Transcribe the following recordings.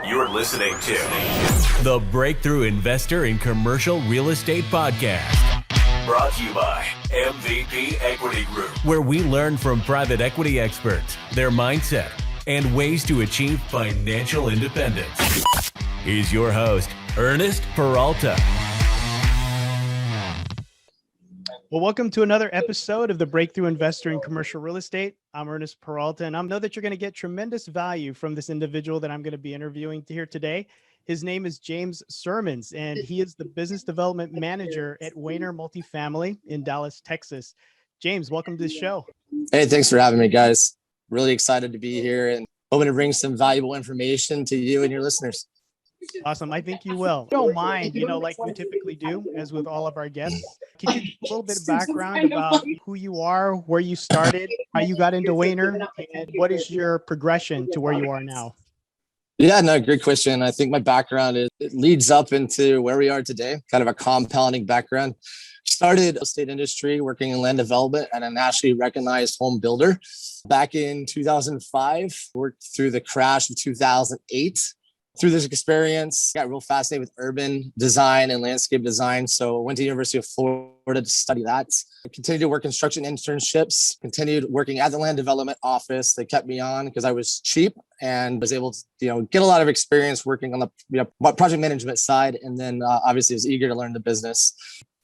You're listening to the Breakthrough Investor in Commercial Real Estate Podcast. Brought to you by MVP Equity Group, where we learn from private equity experts, their mindset, and ways to achieve financial independence. Here's your host, Ernest Peralta. Well, welcome to another episode of the Breakthrough Investor in Commercial Real Estate. I'm Ernest Peralta, and I know that you're going to get tremendous value from this individual that I'm going to be interviewing here today. His name is James Sirmans, and he is the Business Development Manager at Wehner Multifamily in Dallas, Texas. James, welcome to the show. Hey, thanks for having me, guys. Really excited to be here and hoping to bring some valuable information to you and your listeners. Awesome. I think you will. Don't mind, like we typically do, as with all of our guests. Can you give a little bit of background about who you are, where you started, how you got into Wehner, and what is your progression to where you are now? Yeah, no, great question. I think my background it leads up into where we are today, kind of a compounding background. Started the estate industry working in land development at a nationally recognized home builder. Back in 2005, worked through the crash of 2008. Through this experience, got real fascinated with urban design and landscape design. So I went to the University of Florida to study that. I continued to work construction internships, continued working at the land development office. They kept me on because I was cheap and was able to, get a lot of experience working on the project management side. And then obviously was eager to learn the business.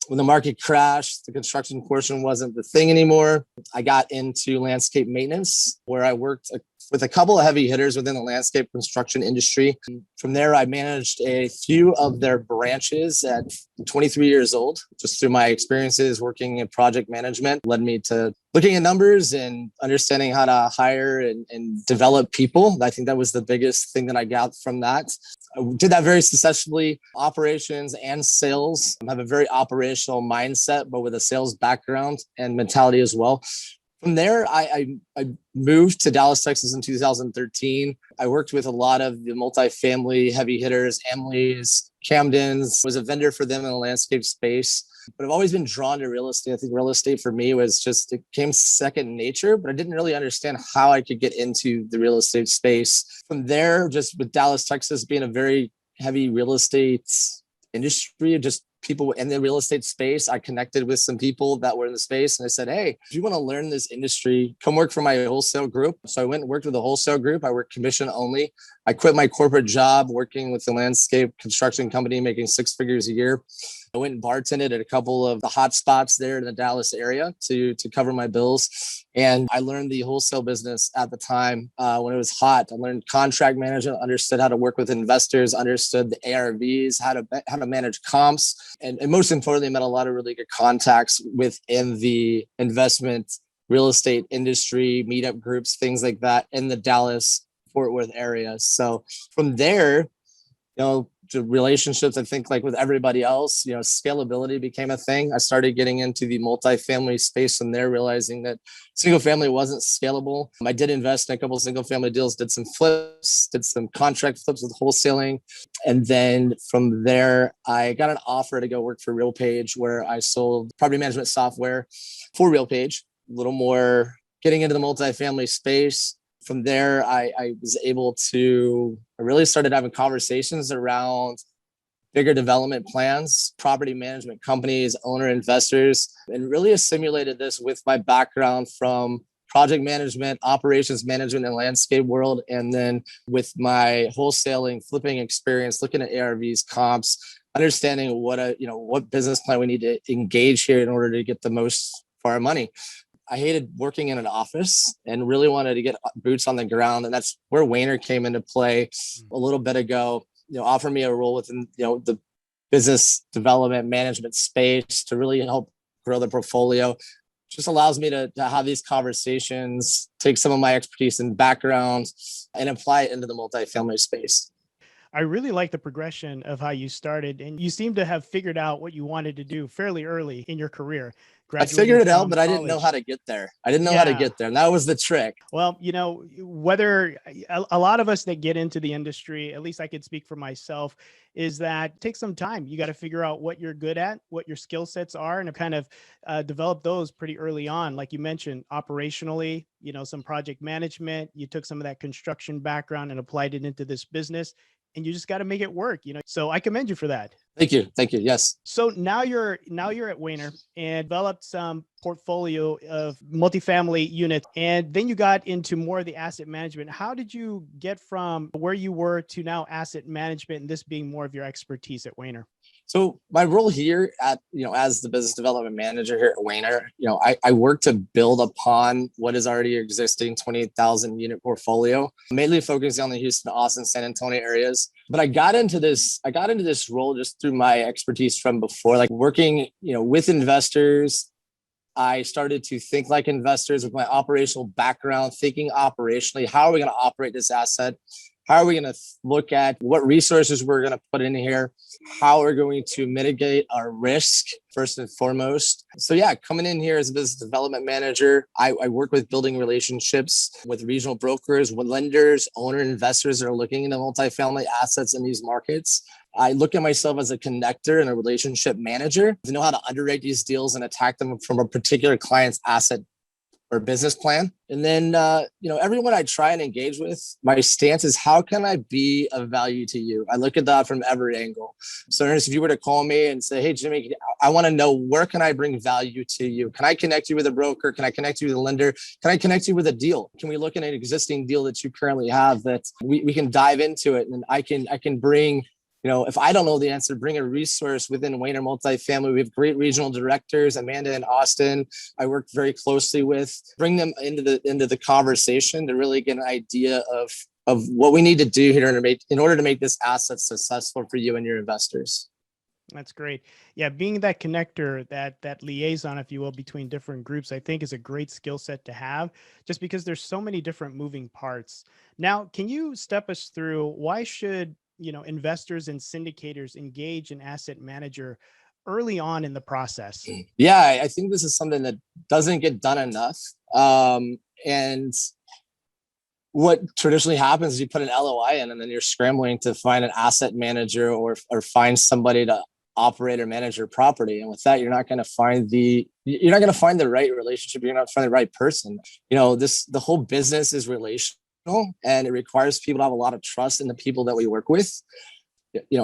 When the market crashed, the construction portion wasn't the thing anymore. I got into landscape maintenance, where I worked with a couple of heavy hitters within the landscape construction industry. From there, I managed a few of their branches at 23 years old. Just through my experiences working in project management led me to looking at numbers and understanding how to hire and develop people. I think that was the biggest thing that I got from that. I did that very successfully. Operations and sales. I have a very operational mindset, but with a sales background and mentality as well. From there, I moved to Dallas, Texas in 2013. I worked with a lot of the multifamily heavy hitters, Emily's, Camden's, was a vendor for them in the landscape space. But I've always been drawn to real estate. I think real estate for me it came second nature, but I didn't really understand how I could get into the real estate space. From there, just with Dallas, Texas being a very heavy real estate industry, just people in the real estate space, I connected with some people that were in the space and I said, hey, if you want to learn this industry, come work for my wholesale group. So I went and worked with a wholesale group. I worked commission only. I quit my corporate job working with the landscape construction company, making 6 figures a year. I went and bartended at a couple of the hot spots there in the Dallas area to cover my bills. And I learned the wholesale business at the time when it was hot. I learned contract management, understood how to work with investors, understood the ARVs, how to manage comps. And most importantly, met a lot of really good contacts within the investment real estate industry, meetup groups, things like that in the Dallas, Fort Worth area. So from there, the relationships, I think like with everybody else, scalability became a thing. I started getting into the multifamily space from there, realizing that single family wasn't scalable. I did invest in a couple of single family deals, did some flips, did some contract flips with wholesaling. And then from there, I got an offer to go work for RealPage, where I sold property management software for RealPage, a little more getting into the multifamily space. From there, I was able to, I really started having conversations around bigger development plans, property management companies, owner investors, and really assimilated this with my background from project management, operations management, and landscape world. And then with my wholesaling, flipping experience, looking at ARVs, comps, understanding what business plan we need to engage here in order to get the most for our money. I hated working in an office and really wanted to get boots on the ground. And that's where Wehner came into play a little bit ago, offered me a role within, the business development management space to really help grow the portfolio. Just allows me to have these conversations, take some of my expertise and background and apply it into the multifamily space. I really like the progression of how you started, and you seem to have figured out what you wanted to do fairly early in your career. I figured it out, but I didn't know how to get there. And that was the trick. Well, whether a lot of us that get into the industry, at least I could speak for myself, is that it takes some time. You got to figure out what you're good at, what your skill sets are, and to kind of develop those pretty early on. Like you mentioned, operationally, some project management, you took some of that construction background and applied it into this business. and you just got to make it work, So I commend you for that. Thank you. Thank you. Yes. So now you're at Wehner and developed some portfolio of multifamily units, and then you got into more of the asset management. How did you get from where you were to now asset management, and this being more of your expertise at Wehner? So my role here as the business development manager here at Wehner, I work to build upon what is already existing 28,000 unit portfolio, mainly focusing on the Houston, Austin, San Antonio areas. But I got into this role just through my expertise from before, like working, with investors. I started to think like investors with my operational background, thinking operationally, how are we going to operate this asset? How are we going to look at what resources we're going to put in here? How we're going to mitigate our risk first and foremost. So yeah, coming in here as a business development manager, I work with building relationships with regional brokers, with lenders, owner investors that are looking into multifamily assets in these markets. I look at myself as a connector and a relationship manager to know how to underwrite these deals and attack them from a particular client's asset or business plan. And then, everyone I try and engage with, my stance is, how can I be of value to you? I look at that from every angle. So Ernest, if you were to call me and say, hey, Jimmy, I want to know, where can I bring value to you? Can I connect you with a broker? Can I connect you with a lender? Can I connect you with a deal? Can we look at an existing deal that you currently have that we can dive into it? And I can bring, if I don't know the answer, bring a resource within Wehner Multifamily. We have great regional directors, Amanda and Austin, I work very closely with, bring them into the conversation to really get an idea of what we need to do here in order to make this asset successful for you and your investors. That's great. Yeah, being that connector, that liaison, if you will, between different groups, I think is a great skill set to have, just because there's so many different moving parts. Now, can you step us through, why should investors and syndicators engage an asset manager early on in the process? Yeah, I think this is something that doesn't get done enough. And what traditionally happens is you put an LOI in and then you're scrambling to find an asset manager or find somebody to operate or manage your property. And with that, you're not going to find the right relationship. You're not finding the right person. The whole business is relational, and it requires people to have a lot of trust in the people that we work with.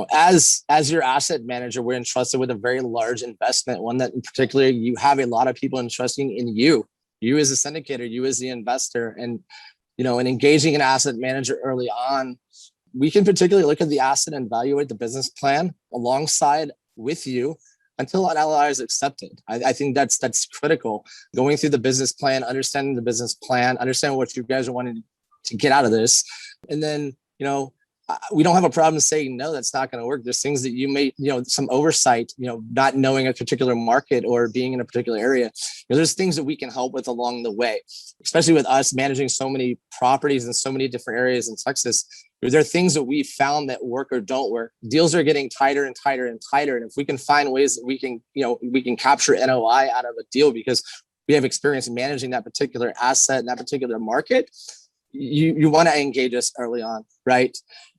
As your asset manager, we're entrusted with a very large investment, one that in particular you have a lot of people entrusting in you as a syndicator, you as the investor. And in engaging an asset manager early on, we can particularly look at the asset and evaluate the business plan alongside with you until an LOI is accepted. I think that's critical. Going through the business plan, understanding the business plan, understanding what you guys are wanting to get out of this. And then, we don't have a problem saying, no, that's not going to work. There's things that you may, some oversight, not knowing a particular market or being in a particular area. There's things that we can help with along the way, especially with us managing so many properties in so many different areas in Texas. There are things that we found that work or don't work. Deals are getting tighter and tighter and tighter. And if we can find ways that we can capture NOI out of a deal because we have experience in managing that particular asset in that particular market, you want to engage us early on, right?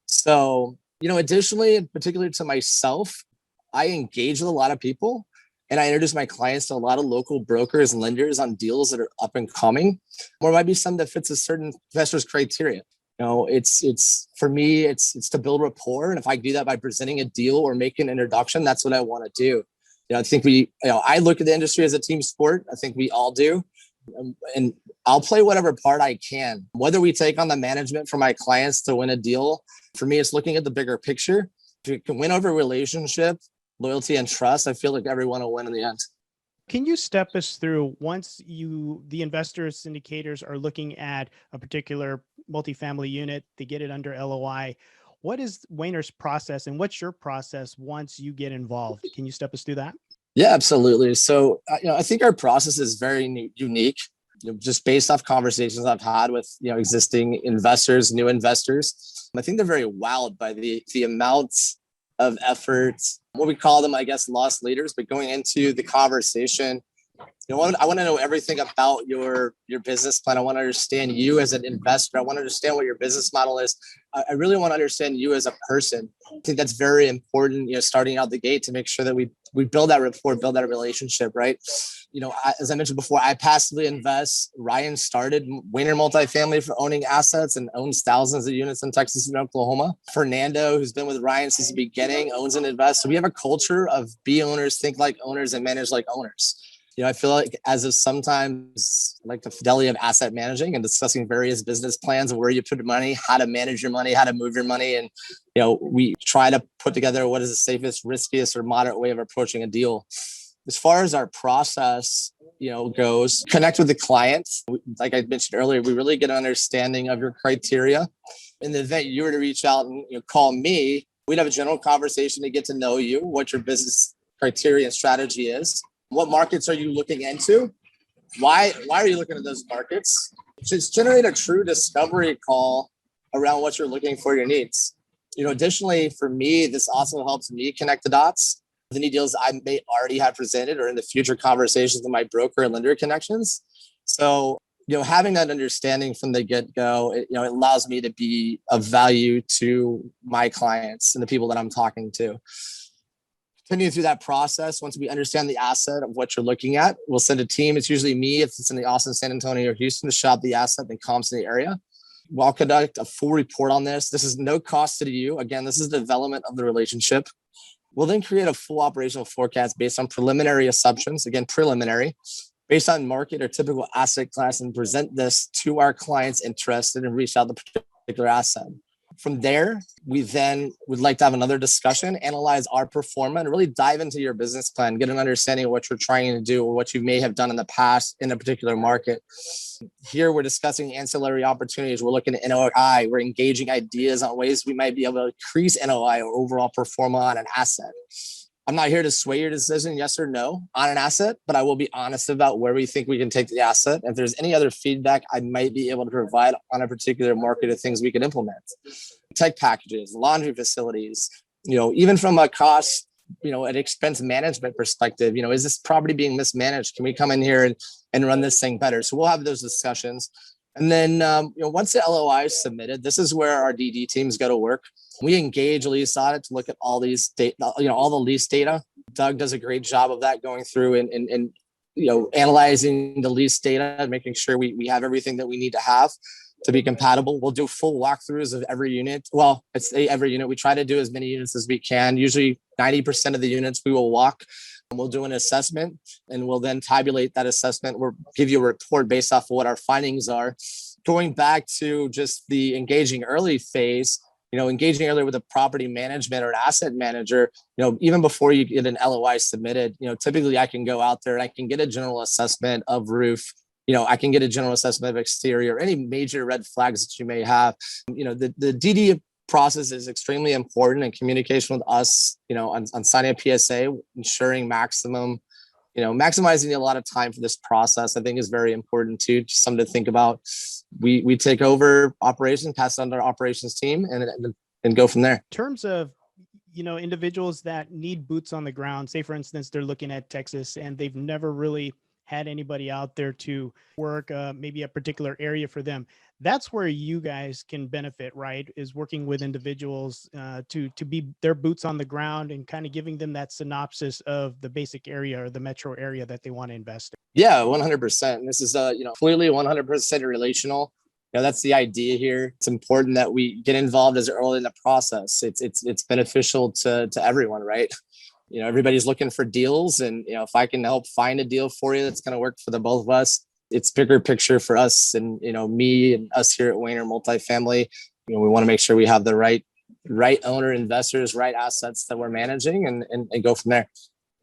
So, additionally, and particularly to myself, I engage with a lot of people and I introduce my clients to a lot of local brokers and lenders on deals that are up and coming, or might be some that fits a certain investor's criteria. It's for me, it's to build rapport. And if I do that by presenting a deal or making an introduction, that's what I want to do. I think I look at the industry as a team sport. I think we all do. And I'll play whatever part I can, whether we take on the management for my clients to win a deal. For me, it's looking at the bigger picture. If you can win over relationship, loyalty, and trust, I feel like everyone will win in the end. Can you step us through, once the investors, syndicators are looking at a particular multifamily unit, they get it under LOI, what is Wehner's process and what's your process once you get involved? Can you step us through that? Yeah, absolutely. So, I think our process is very unique, just based off conversations I've had with, existing investors, new investors. I think they're very wowed by the amounts of effort, what we call them, I guess, lost leaders, but going into the conversation I want to know everything about your business plan. I want to understand you as an investor. I want to understand what your business model is. I really want to understand you as a person. I think that's very important, starting out the gate, to make sure that we build that rapport, build that relationship, right? As I mentioned before, I passively invest. Ryan started Wehner Multifamily for owning assets and owns thousands of units in Texas and Oklahoma. Fernando, who's been with Ryan since the beginning, owns and invests. So we have a culture of be owners, think like owners, and manage like owners. I feel like as of sometimes like the fidelity of asset managing and discussing various business plans of where you put your money, how to manage your money, how to move your money. And, we try to put together what is the safest, riskiest, or moderate way of approaching a deal. As far as our process, goes, connect with the client. Like I mentioned earlier, we really get an understanding of your criteria. In the event you were to reach out and call me, we'd have a general conversation to get to know you, what your business criteria and strategy is. What markets are you looking into? Why are you looking at those markets? Just generate a true discovery call around what you're looking for, your needs. Additionally, for me, this also helps me connect the dots with any deals I may already have presented or in the future conversations with my broker and lender connections. So, having that understanding from the get-go, it allows me to be of value to my clients and the people that I'm talking to. Continue through that process. Once we understand the asset of what you're looking at, we'll send a team. It's usually me if it's in the Austin, San Antonio, or Houston, to shop the asset and comps in the area. We'll conduct a full report on this. This is no cost to you. Again, this is the development of the relationship. We'll then create a full operational forecast based on preliminary assumptions, again, preliminary, based on market or typical asset class, and present this to our clients interested and reach out the particular asset. From there, we then would like to have another discussion, analyze our performance, and really dive into your business plan, get an understanding of what you're trying to do or what you may have done in the past in a particular market. Here, we're discussing ancillary opportunities. We're looking at NOI. We're engaging ideas on ways we might be able to increase NOI or overall performance on an asset. I'm not here to sway your decision, yes or no, on an asset, but I will be honest about where we think we can take the asset. If there's any other feedback I might be able to provide on a particular market of things we can implement. Tech packages, laundry facilities, even from a cost, an expense management perspective, is this property being mismanaged? Can we come in here and run this thing better? So we'll have those discussions. And then, once the LOI is submitted, this is where our DD teams go to work. We engage a lease audit to look at all these data, all the lease data. Doug does a great job of that, going through and analyzing the lease data and making sure we have everything that we need to have to be compatible. We'll do full walkthroughs of every unit. Well, it's every unit. We try to do as many units as we can. Usually 90% of the units we will walk. We'll do an assessment, and we'll then tabulate that assessment. We'll give you a report based off of what our findings are. Going back to just the engaging early phase, engaging earlier with a property management or an asset manager, even before you get an LOI submitted, typically I can go out there and I can get a general assessment of roof. I can get a general assessment of exterior, any major red flags that you may have. The DD process is extremely important, and communication with us, on signing a PSA, ensuring maximizing a lot of time for this process, I think is very important too. Just something to think about. We take over operations, pass it on to our operations team, and go from there. In terms of, individuals that need boots on the ground, say for instance, they're looking at Texas and they've never really had anybody out there to work maybe a particular area for them. That's where you guys can benefit, right? Is working with individuals to be their boots on the ground and kind of giving them that synopsis of the basic area or the metro area that they want to invest in. Yeah, 100%. And this is clearly 100% relational. That's the idea here. It's important that we get involved as early in the process. It's beneficial to everyone, right? Everybody's looking for deals, and if I can help find a deal for you that's going to work for the both of us, it's bigger picture for us and me and us here at Wehner Multifamily. We want to make sure we have the right owner, investors, right assets that we're managing, and go from there.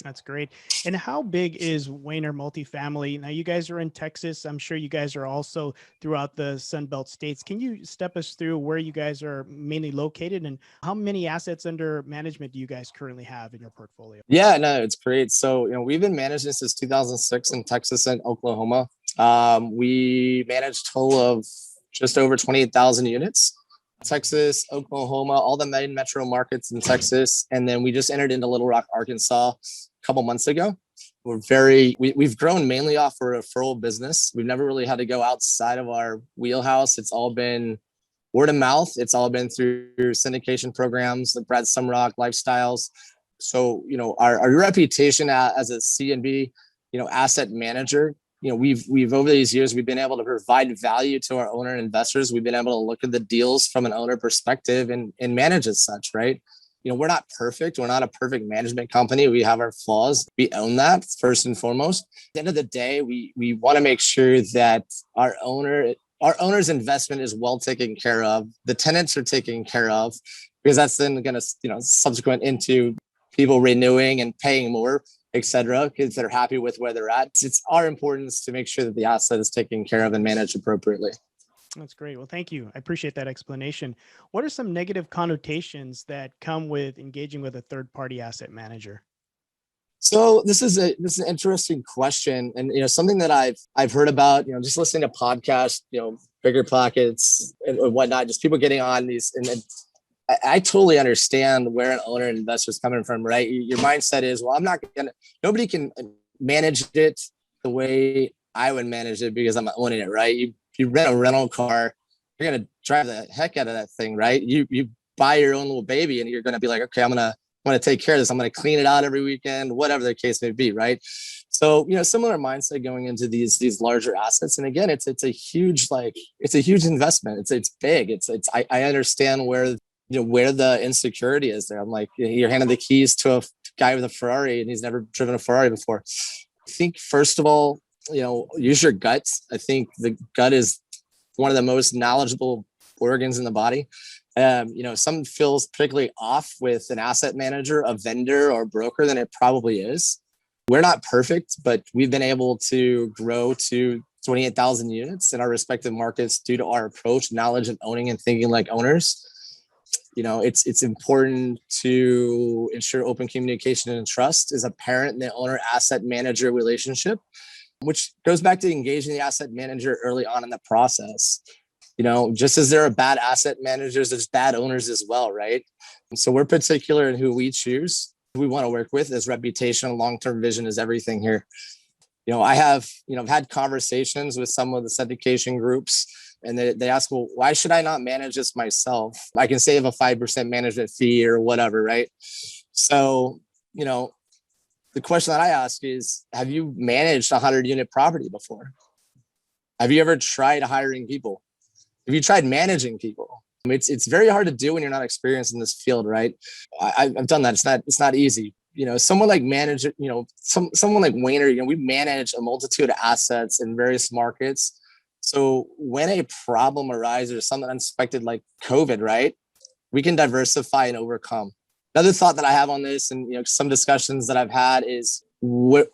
That's great. And how big is Wehner Multifamily? Now, you guys are in Texas. I'm sure you guys are also throughout the Sunbelt states. Can you step us through where you guys are mainly located and how many assets under management do you guys currently have in your portfolio? Yeah, no, it's great. So, we've been managing since 2006 in Texas and Oklahoma. We manage a total of just over 28,000 units. Texas, Oklahoma, all the main metro markets in Texas. And then we just entered into Little Rock, Arkansas a couple months ago. we've grown mainly off a referral business. We've never really had to go outside of our wheelhouse. It's all been word of mouth. It's all been through syndication programs, the Brad Sumrock lifestyles. So, our reputation as a C&B, asset manager, we've over these years, we've been able to provide value to our owner and investors. We've been able to look at the deals from an owner perspective and manage as such, right? We're not perfect. We're not a perfect management company. We have our flaws. We own that first and foremost. At the end of the day, we want to make sure that our owner's investment is well taken care of. The tenants are taken care of, because that's then going to, subsequent into people renewing and paying more, et cetera, because they're happy with where they're at. It's our importance to make sure that the asset is taken care of and managed appropriately. That's great. Well, thank you. I appreciate that explanation. What are some negative connotations that come with engaging with a third-party asset manager? So this is an interesting question, and something that I've heard about. Just listening to podcasts, Bigger Pockets and whatnot. Just people getting on these, and I totally understand where an owner and investor is coming from. Right, your mindset is, well, nobody can manage it the way I would manage it because I'm owning it. Right, you rent a rental car, you're going to drive the heck out of that thing, right? You buy your own little baby and you're going to be like, okay, I'm going to take care of this. I'm going to clean it out every weekend, whatever the case may be, right? So, similar mindset going into these larger assets. And again, it's a huge investment. It's big. I understand where the insecurity is there. I'm like, you're handing the keys to a guy with a Ferrari and he's never driven a Ferrari before. I think, first of all, use your guts. I think the gut is one of the most knowledgeable organs in the body. Something feels particularly off with an asset manager, a vendor, or broker than it probably is. We're not perfect, but we've been able to grow to 28,000 units in our respective markets due to our approach, knowledge, and owning and thinking like owners. It's important to ensure open communication and trust is apparent in the owner asset manager relationship, which goes back to engaging the asset manager early on in the process. Just as there are bad asset managers, there's bad owners as well, right? And so we're particular in who we choose, who we want to work with, as reputation and long-term vision is everything here. I've had conversations with some of the syndication groups, and they ask, well, why should I not manage this myself? I can save a 5% management fee or whatever, right? So, the question that I ask is, have you managed a 100-unit property before? Have you ever tried hiring people? Have you tried managing people? It's very hard to do when you're not experienced in this field, right? I've done that. It's not easy. Someone like someone like Wehner, we manage a multitude of assets in various markets. So when a problem arises or something unexpected like COVID, right, we can diversify and overcome. Another thought that I have on this, and some discussions that I've had, is where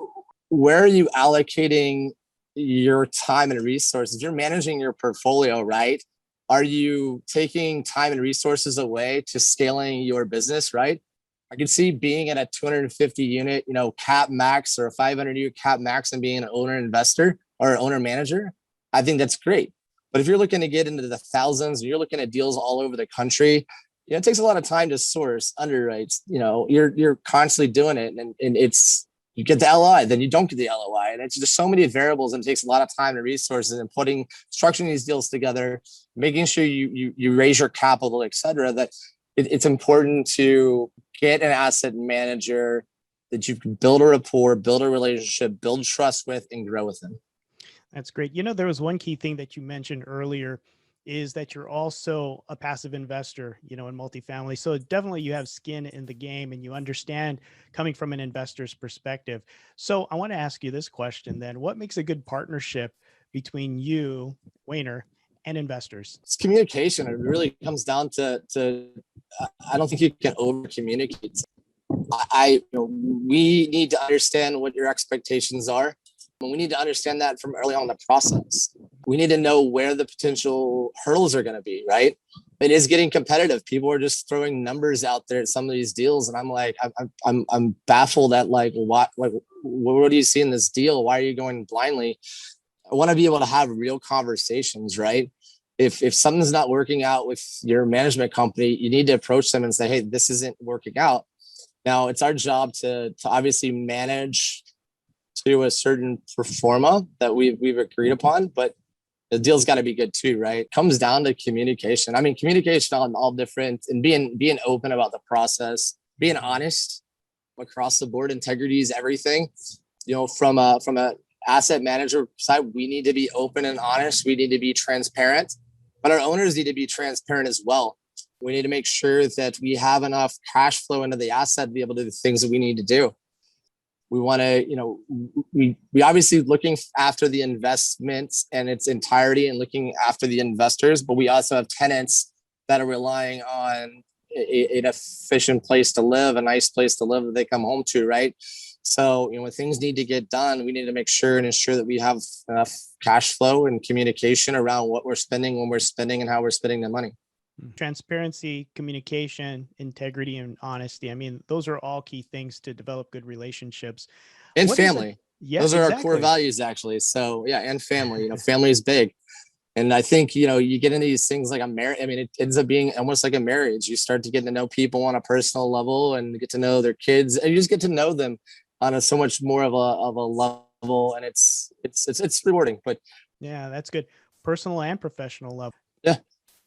are you allocating your time and resources? You're managing your portfolio, right? Are you taking time and resources away to scaling your business, right? I can see being at a 250 unit, cap max, or a 500 unit cap max, and being an owner investor or owner manager. I think that's great. But if you're looking to get into the thousands and you're looking at deals all over the country, it takes a lot of time to source, underwrite. You're constantly doing it, and it's, you get the LOI, then you don't get the LOI, and it's just so many variables, and it takes a lot of time and resources, and structuring these deals together, making sure you raise your capital, et cetera. That it's important to get an asset manager that you can build a rapport, build a relationship, build trust with, and grow with them. That's great. There was one key thing that you mentioned earlier, is that you're also a passive investor, in multifamily. So definitely you have skin in the game and you understand coming from an investor's perspective. So I want to ask you this question then. What makes a good partnership between you, Wehner, and investors? It's communication. It really comes down to I don't think you can over communicate. We need to understand what your expectations are. And we need to understand that from early on in the process. We need to know where the potential hurdles are going to be, right? It is getting competitive. People are just throwing numbers out there at some of these deals. And I'm like, I'm baffled at what do you see in this deal? Why are you going blindly? I want to be able to have real conversations, right? If something's not working out with your management company, you need to approach them and say, hey, this isn't working out. Now it's our job to obviously manage to a certain pro forma that we've agreed upon, but the deal's got to be good too, right? It comes down to communication. I mean, communication on all different, and being open about the process, being honest across the board. Integrity is everything. From a asset manager side, we need to be open and honest. We need to be transparent, but our owners need to be transparent as well. We need to make sure that we have enough cash flow into the asset to be able to do the things that we need to do. We want to, we obviously looking after the investments in its entirety and looking after the investors, but we also have tenants that are relying on an efficient place to live, a nice place to live that they come home to, right? So, when things need to get done, we need to make sure and ensure that we have enough cash flow and communication around what we're spending, when we're spending, and how we're spending the money. Transparency, communication, integrity, and honesty. I mean, those are all key things to develop good relationships. And family. Yeah, those are exactly. our core values, actually. So yeah, and family. Family is big. And I think, you get into these things like a marriage. I mean, it ends up being almost like a marriage. You start to get to know people on a personal level and get to know their kids, and you just get to know them on a so much more of a level. And it's rewarding. But yeah, that's good. Personal and professional level. Yeah.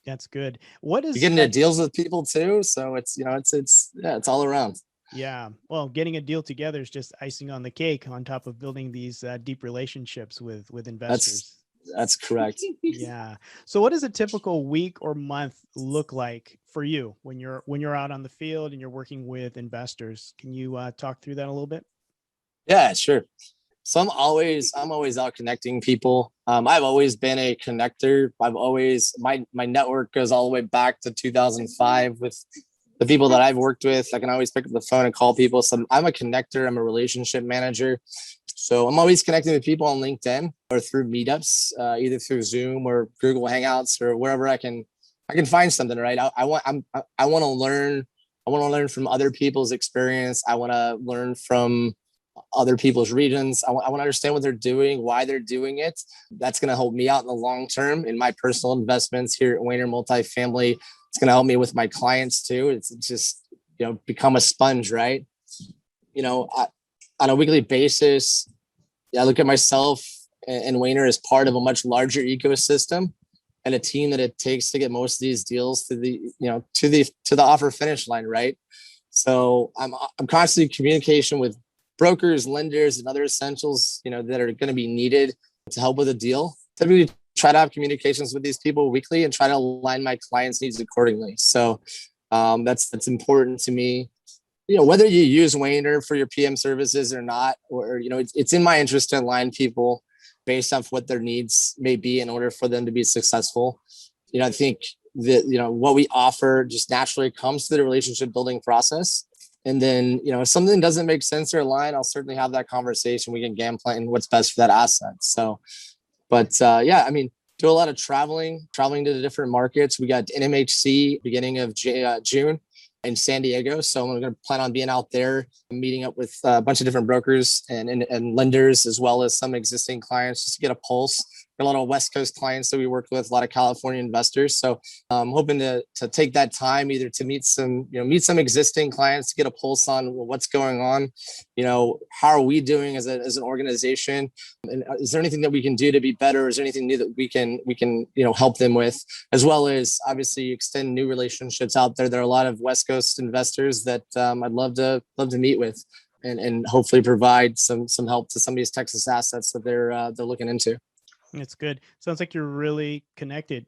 That's good. What is you get into deals with people too? So it's it's all around. Yeah. Well, getting a deal together is just icing on the cake on top of building these deep relationships with investors. That's correct. Yeah. So what does a typical week or month look like for you when you're out on the field and you're working with investors? Can you talk through that a little bit? Yeah, sure. So I'm always out connecting people. I've always been a connector. My network goes all the way back to 2005 with the people that I've worked with. I can always pick up the phone and call people. So I'm a connector. I'm a relationship manager. So I'm always connecting with people on LinkedIn or through meetups, either through Zoom or Google Hangouts or wherever I can find something, right? I want to learn. I want to learn from other people's experience. I want to learn from other people's regions. I want to understand what they're doing, why they're doing it. That's going to help me out in the long term in my personal investments here at Wehner Multifamily. It's going to help me with my clients too. It's just, become a sponge, right? On a weekly basis, I look at myself and Wehner as part of a much larger ecosystem and a team that it takes to get most of these deals to the offer finish line, right? So I'm constantly in communication with brokers, lenders, and other essentials, that are going to be needed to help with a deal. Typically try to have communications with these people weekly and try to align my clients' needs accordingly. So that's important to me. Whether you use Wehner for your PM services or not, or, it's in my interest to align people based off what their needs may be in order for them to be successful. I think that, what we offer just naturally comes through the relationship building process. And then, if something doesn't make sense or align, I'll certainly have that conversation. We can game plan what's best for that asset. So, but do a lot of traveling to the different markets. We got NMHC beginning of June in San Diego. So I'm going to plan on being out there, meeting up with a bunch of different brokers and lenders, as well as some existing clients, just to get a pulse. A lot of West Coast clients that we work with, a lot of California investors. So I'm hoping to take that time either to meet some existing clients to get a pulse on what's going on. How are we doing as an organization? And is there anything that we can do to be better? Is there anything new that we can help them with, as well as obviously extend new relationships out there? There are a lot of West Coast investors that I'd love to meet with and hopefully provide some help to some of these Texas assets that they're looking into. It's good. Sounds like you're really connected,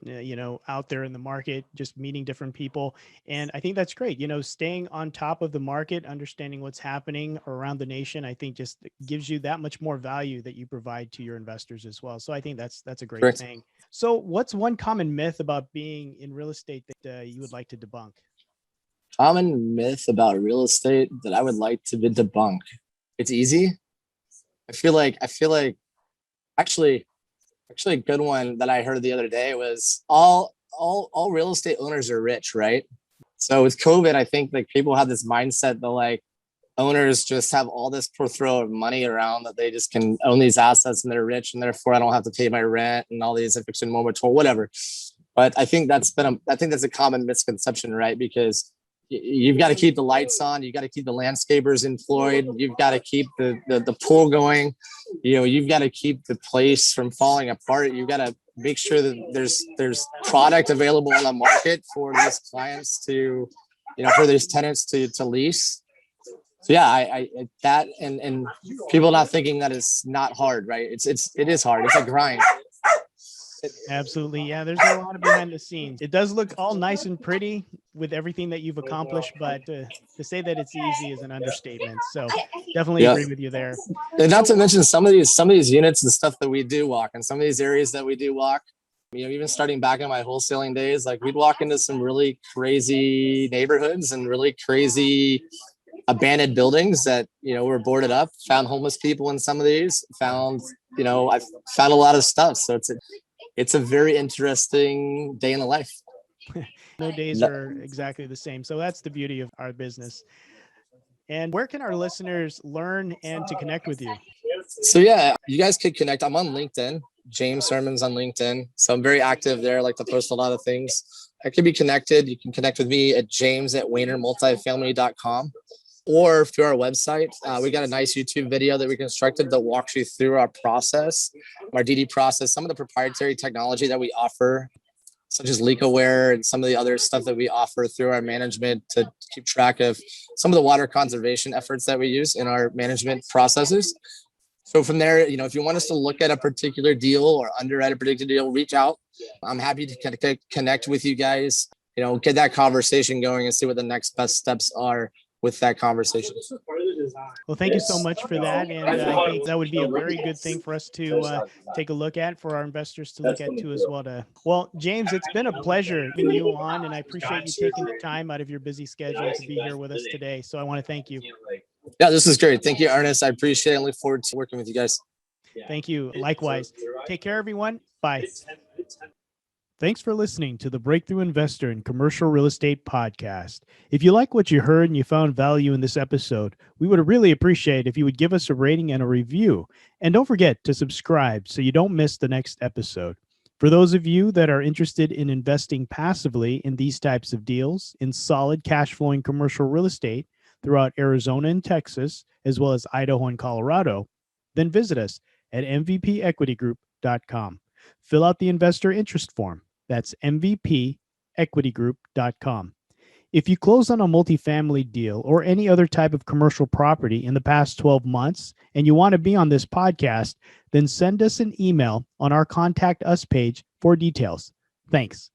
out there in the market, just meeting different people. And I think that's great. Staying on top of the market, understanding what's happening around the nation, I think just gives you that much more value that you provide to your investors as well. So I think that's a great thing. So what's one common myth about being in real estate that you would like to debunk? Common myth about real estate that I would like to debunk. It's easy. I feel like actually a good one that I heard the other day was all real estate owners are rich, right? So with COVID, I think people have this mindset that owners just have all this plethora of money around that they just can own these assets and they're rich and therefore I don't have to pay my rent and all these eviction moratorium, whatever. But I think that's a common misconception, right? Because you've got to keep the lights on. You've got to keep the landscapers employed. You've got to keep the pool going. You've got to keep the place from falling apart. You've got to make sure that there's product available on the market for these clients to, for these tenants to lease. So yeah, I that and people not thinking that it's not hard, right? It is hard. It's a grind. Absolutely. Yeah, there's a lot of behind the scenes. It does look all nice and pretty with everything that you've accomplished, but to say that it's easy is an understatement. So definitely agree with you there. And not to mention some of these units and stuff that we do walk, and some of these areas that we do walk, even starting back in my wholesaling days, like we'd walk into some really crazy neighborhoods and really crazy abandoned buildings that, were boarded up, found homeless people in some of these, I found a lot of stuff. So it's a very interesting day in the life. No days are exactly the same. So that's the beauty of our business. And where can our listeners learn and to connect with you? So yeah, you guys could connect. I'm on LinkedIn, James Sirmans on LinkedIn. So I'm very active there. I like to post a lot of things. I can be connected. You can connect with me at james@wehnermultifamily.com. Or through our website. We got a nice YouTube video that we constructed that walks you through our process, our DD process, some of the proprietary technology that we offer, such as leak aware and some of the other stuff that we offer through our management to keep track of some of the water conservation efforts that we use in our management processes. So from there, if you want us to look at a particular deal or underwrite a particular deal, reach out. I'm happy to connect with you guys, get that conversation going and see what the next best steps are with that conversation. Well, thank you so much for that. And I think that would be a very good thing for us to take a look at, for our investors to look at too as well. Well, James, it's been a pleasure having you on, and I appreciate you taking the time out of your busy schedule to be here with us today. So I want to thank you. Yeah, this is great. Thank you, Ernest. I appreciate it and look forward to working with you guys. Thank you. Likewise. Take care, everyone. Bye. Thanks for listening to the Breakthrough Investor in Commercial Real Estate podcast. If you like what you heard and you found value in this episode, we would really appreciate if you would give us a rating and a review. And don't forget to subscribe so you don't miss the next episode. For those of you that are interested in investing passively in these types of deals in solid cash flowing commercial real estate throughout Arizona and Texas, as well as Idaho and Colorado, then visit us at mvpequitygroup.com. Fill out the investor interest form. That's mvpequitygroup.com. If you close on a multifamily deal or any other type of commercial property in the past 12 months and you want to be on this podcast, then send us an email on our Contact Us page for details. Thanks.